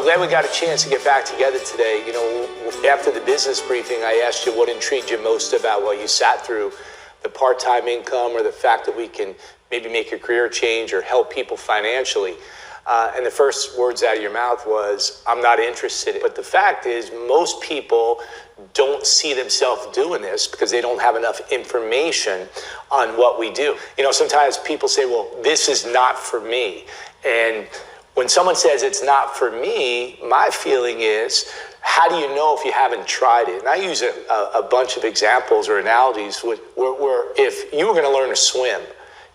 glad we got a chance to get back together today. You know, after the business briefing, I asked you what intrigued you most about what you sat through, the part-time income or the fact that we can maybe make your career change or help people financially. And the first words out of your mouth was, I'm not interested. But the fact is, most people don't see themselves doing this because they don't have enough information on what we do. You know, sometimes people say, well, this is not for me. And when someone says it's not for me, my feeling is, how do you know if you haven't tried it? And I use a bunch of examples or analogies where if you were going to learn to swim,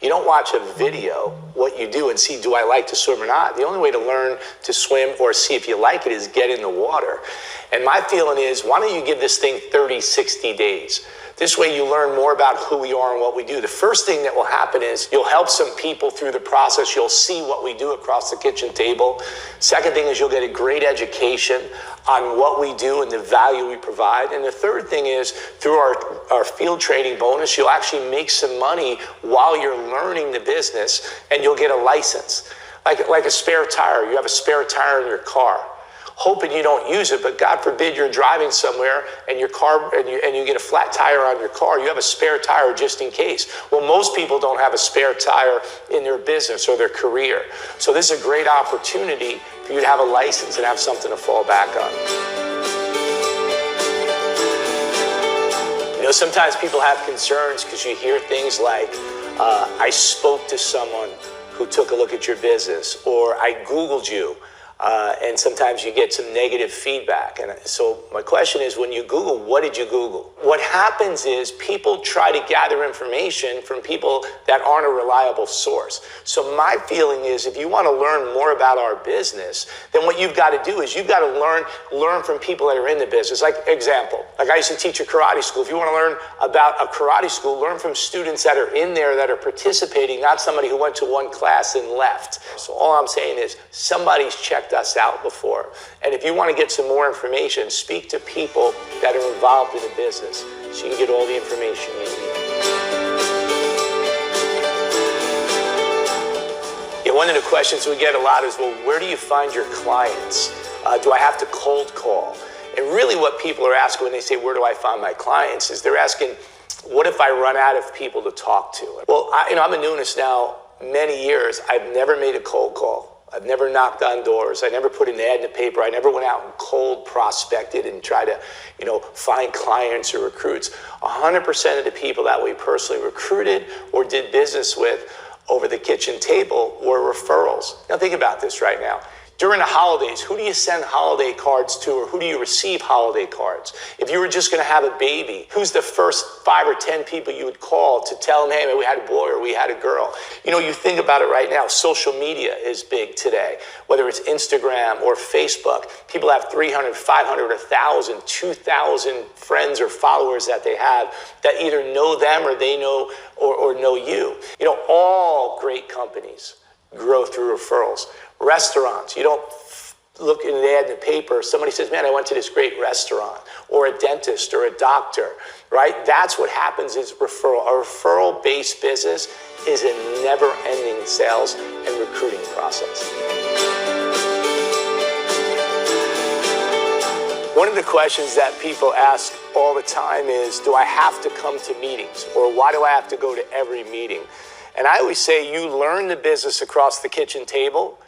you don't watch a video, what you do, and see, do I like to swim or not? The only way to learn to swim or see if you like it is get in the water. And my feeling is, why don't you give this thing 30, 60 days? This way you learn more about who we are and what we do. The first thing that will happen is you'll help some people through the process. You'll see what we do across the kitchen table. Second thing is you'll get a great education on what we do and the value we provide. And the third thing is through our field training bonus, you'll actually make some money while you're learning the business, and you'll get a license. Like a spare tire. You have a spare tire in your car, hoping you don't use it, but God forbid you're driving somewhere and your car and you get a flat tire on your car. You have a spare tire just in case. Well, most people don't have a spare tire in their business or their career. So this is a great opportunity for you to have a license and have something to fall back on. You know, sometimes people have concerns because you hear things like, I spoke to someone who took a look at your business, or I Googled you. And sometimes you get some negative feedback. And so my question is, when you Google, what did you Google? What happens is people try to gather information from people that aren't a reliable source. So my feeling is, if you want to learn more about our business, then what you've got to do is you've got to learn from people that are in the business. Like example, like I used to teach a karate school. If you want to learn about a karate school, learn from students that are in there that are participating, not somebody who went to one class and left. So all I'm saying is somebody's checked us out before. And if you want to get some more information, speak to people that are involved in the business so you can get all the information you need. Yeah, one of the questions we get a lot is, well, where do you find your clients? Do I have to cold call? And really what people are asking when they say, where do I find my clients, is they're asking, what if I run out of people to talk to? Well, I've been doing this now many years. I've never made a cold call. I've never knocked on doors. I never put an ad in the paper. I never went out and cold prospected and tried to, find clients or recruits. 100% of the people that we personally recruited or did business with over the kitchen table were referrals. Now think about this right now. During the holidays, who do you send holiday cards to, or who do you receive holiday cards? If you were just going to have a baby, who's the first 5 or 10 people you would call to tell them, hey, we had a boy or we had a girl? You think about it right now. Social media is big today, whether it's Instagram or Facebook. People have 300, 500, 1,000, 2,000 friends or followers that they have that either know them or they know or know you. All great companies grow through referrals. Restaurants, you don't look in an ad in the paper, somebody says, man, I went to this great restaurant, or a dentist or a doctor, right? That's what happens is referral. A referral-based business is a never-ending sales and recruiting process. One of the questions that people ask all the time is, do I have to come to meetings? Or why do I have to go to every meeting? And I always say you learn the business across the kitchen table,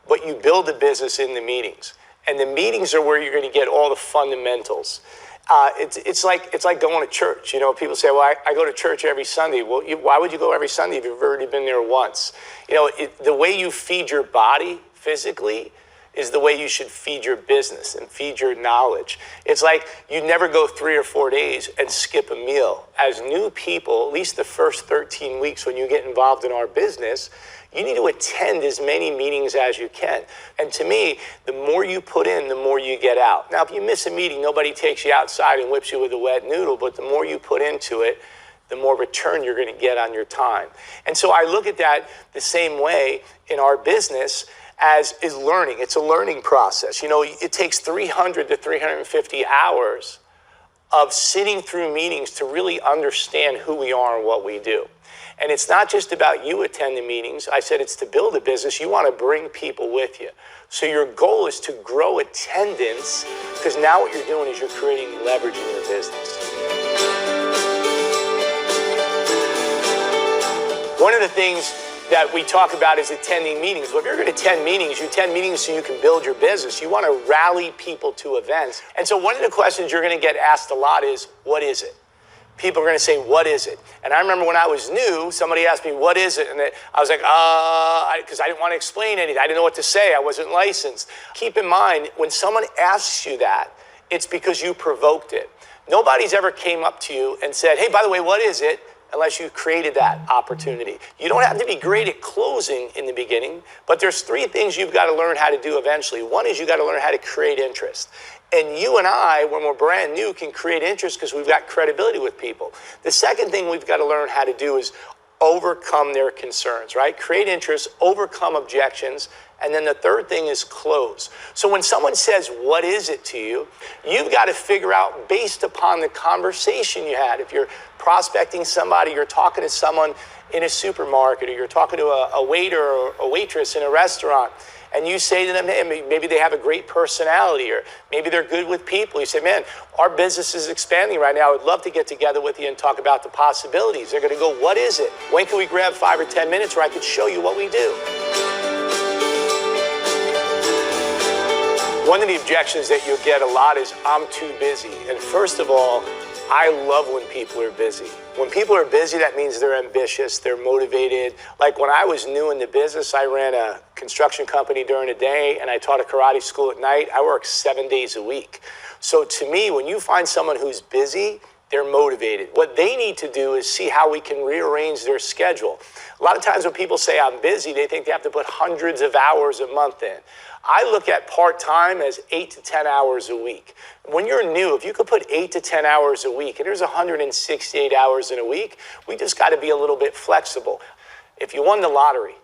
but you build the business in the meetings. And the meetings are where you're going to get all the fundamentals. It's like going to church. People say, well, I go to church every Sunday. Well, why would you go every Sunday if you've already been there once? The way you feed your body physically is the way you should feed your business and feed your knowledge. It's like you never go 3 or 4 days and skip a meal. As new people, at least the first 13 weeks when you get involved in our business, you need to attend as many meetings as you can. And to me, the more you put in, the more you get out. Now, if you miss a meeting, nobody takes you outside and whips you with a wet noodle, but the more you put into it, the more return you're going to get on your time. And so I look at that the same way in our business as is learning. It's a learning process. It takes 300 to 350 hours of sitting through meetings to really understand who we are and what we do. And it's not just about you attending meetings. I said it's to build a business. You want to bring people with you. So your goal is to grow attendance, because now what you're doing is you're creating leverage in your business. One of the things that we talk about is attending meetings. Well, if you're going to attend meetings, you attend meetings so you can build your business. You want to rally people to events. And so one of the questions you're going to get asked a lot is, what is it? People are going to say, what is it? And I remember when I was new, somebody asked me, what is it? And I was like, because I didn't want to explain anything. I didn't know what to say. I wasn't licensed. Keep in mind, when someone asks you that, it's because you provoked it. Nobody's ever came up to you and said, hey, by the way, what is it? Unless you created that opportunity. You don't have to be great at closing in the beginning, but there's 3 things you've got to learn how to do eventually. One is you got to learn how to create interest. And you and I, when we're brand new, can create interest because we've got credibility with people. The second thing we've got to learn how to do is overcome their concerns, right? Create interest, overcome objections, and then the third thing is close. So when someone says, what is it to you? You've got to figure out based upon the conversation you had. If you're prospecting somebody, you're talking to someone in a supermarket, or you're talking to a waiter or a waitress in a restaurant, and you say to them, hey, maybe they have a great personality, or maybe they're good with people. You say, man, our business is expanding right now. I would love to get together with you and talk about the possibilities. They're going to go, what is it? When can we grab 5 or 10 minutes where I could show you what we do? One of the objections that you'll get a lot is, I'm too busy. And first of all, I love when people are busy. When people are busy, that means they're ambitious, they're motivated. Like when I was new in the business, I ran a construction company during the day and I taught a karate school at night. I worked 7 days a week. So to me, when you find someone who's busy, they're motivated. What they need to do is see how we can rearrange their schedule. A lot of times when people say I'm busy, they think they have to put hundreds of hours a month in. I look at part-time as 8 to 10 hours a week. When you're new, if you could put 8 to 10 hours a week, and there's 168 hours in a week, we just got to be a little bit flexible. If you won the lottery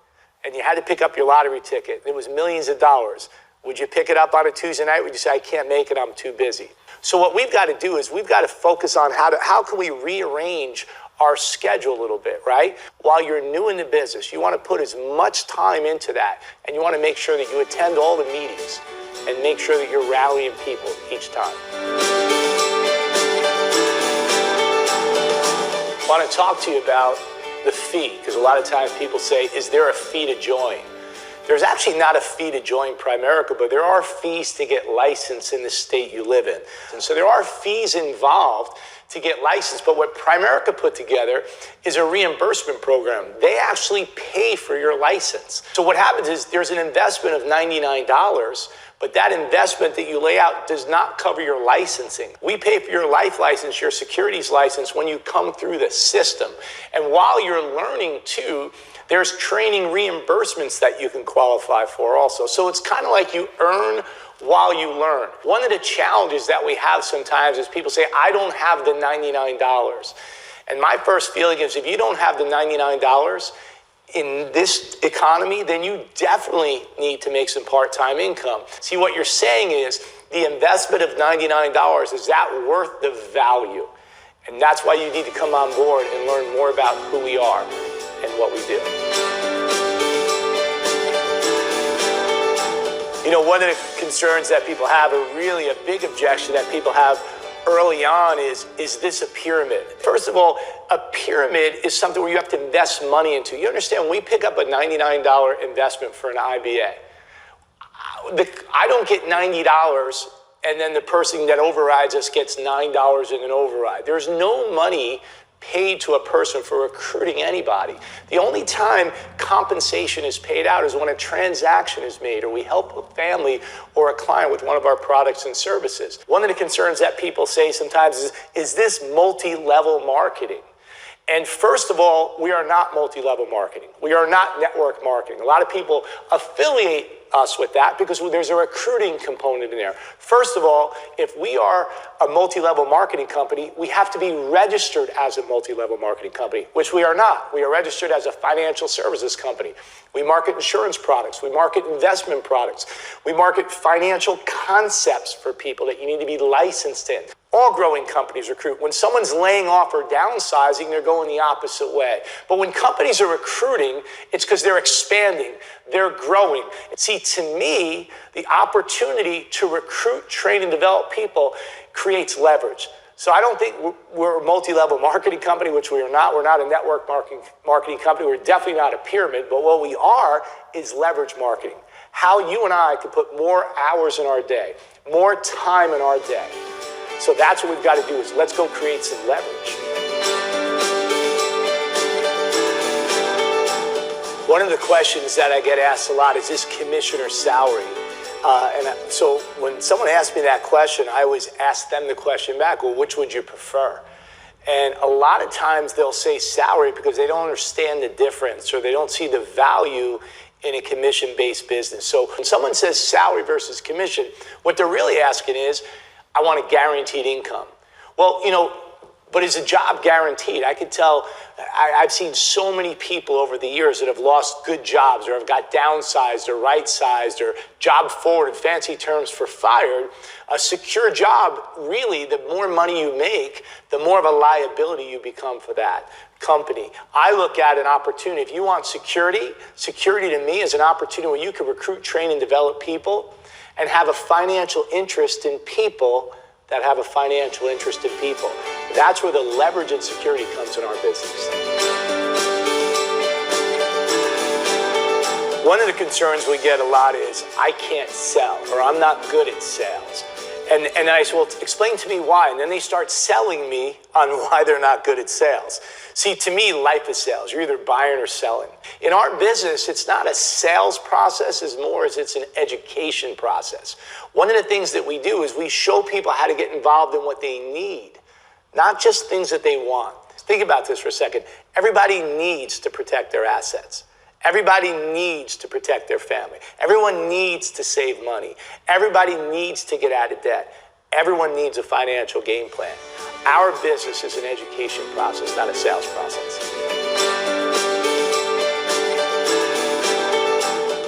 and you had to pick up your lottery ticket, it was millions of dollars, would you pick it up on a Tuesday night? Would you say, I can't make it, I'm too busy? So what we've got to do is we've got to focus on how can we rearrange our schedule a little bit, right? While you're new in the business, you want to put as much time into that, and you want to make sure that you attend all the meetings and make sure that you're rallying people each time. I want to talk to you about the fee, because a lot of times people say, is there a fee to join? There's actually not a fee to join Primerica, but there are fees to get licensed in the state you live in. And so there are fees involved to get licensed, but what Primerica put together is a reimbursement program. They actually pay for your license. So what happens is there's an investment of $99, but that investment that you lay out does not cover your licensing. We pay for your life license, your securities license when you come through the system. And while you're learning too, there's training reimbursements that you can qualify for also. So it's kind of like you earn while you learn. One of the challenges that we have sometimes is people say, I don't have the $99. And my first feeling is if you don't have the $99 in this economy, then you definitely need to make some part-time income. See, what you're saying is the investment of $99, is that worth the value? And that's why you need to come on board and learn more about who we are and what we do. You know, one of the concerns that people have, or really a big objection that people have early on is this a pyramid? First of all, a pyramid is something where you have to invest money into. You understand, when we pick up a $99 investment for an IBA, I don't get $90 and then the person that overrides us gets $9 in an override. There's no money paid to a person for recruiting anybody. The only time compensation is paid out is when a transaction is made or we help a family or a client with one of our products and services. One of the concerns that people say sometimes is this multi-level marketing? And first of all, we are not multi-level marketing. We are not network marketing. A lot of people affiliate us with that because there's a recruiting component in there. First of all, if we are a multi-level marketing company, we have to be registered as a multi-level marketing company, which we are not. We are registered as a financial services company. We market insurance products. We market investment products. We market financial concepts for people that you need to be licensed in. All growing companies recruit. When someone's laying off or downsizing, they're going the opposite way. But when companies are recruiting, it's because they're expanding, they're growing. See, to me, the opportunity to recruit, train, and develop people creates leverage. So I don't think we're a multi-level marketing company, which we are not. We're not a network marketing company. We're definitely not a pyramid. But what we are is leverage marketing. How you and I can put more hours in our day, more time in our day. So that's what we've got to do is let's go create some leverage. One of the questions that I get asked a lot is this commission or salary? So when someone asks me that question, I always ask them the question back, well, which would you prefer? And a lot of times they'll say salary because they don't understand the difference or they don't see the value in a commission-based business. So when someone says salary versus commission, what they're really asking is, I want a guaranteed income. Well, but is a job guaranteed? I could tell, I've seen so many people over the years that have lost good jobs or have got downsized or right-sized or job forward, fancy terms for fired. A secure job, really, the more money you make, the more of a liability you become for that company. I look at an opportunity. If you want security to me is an opportunity where you can recruit, train, and develop people and have a financial interest in people that have a financial interest in people. That's where the leverage and security comes in our business. One of the concerns we get a lot is, I can't sell, or I'm not good at sales. And I say, well, explain to me why. And then they start selling me on why they're not good at sales. See, to me, life is sales. You're either buying or selling. In our business, it's not a sales process as more as it's an education process. One of the things that we do is we show people how to get involved in what they need, not just things that they want. Think about this for a second. Everybody needs to protect their assets. Everybody needs to protect their family. Everyone needs to save money. Everybody needs to get out of debt. Everyone needs a financial game plan. Our business is an education process, not a sales process.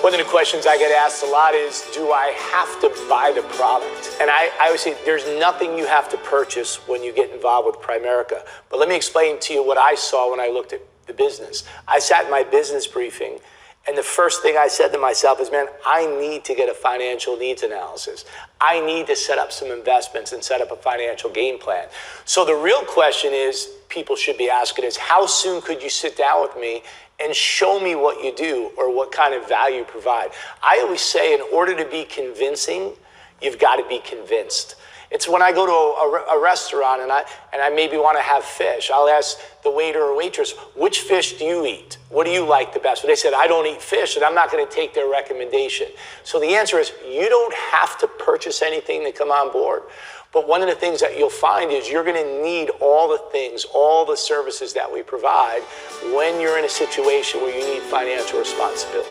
One of the questions I get asked a lot is, do I have to buy the product? And I always say, there's nothing you have to purchase when you get involved with Primerica. But let me explain to you what I saw when I looked at the business. I sat in my business briefing, and the first thing I said to myself is, man, I need to get a financial needs analysis. I need to set up some investments and set up a financial game plan. So the real question is, people should be asking is, how soon could you sit down with me and show me what you do or what kind of value you provide? I always say, in order to be convincing, you've got to be convinced. It's when I go to a restaurant and I maybe want to have fish. I'll ask the waiter or waitress, which fish do you eat? What do you like the best? Well, they said, I don't eat fish, and I'm not going to take their recommendation. So the answer is, you don't have to purchase anything to come on board. But one of the things that you'll find is you're going to need all the things, all the services that we provide when you're in a situation where you need financial responsibility.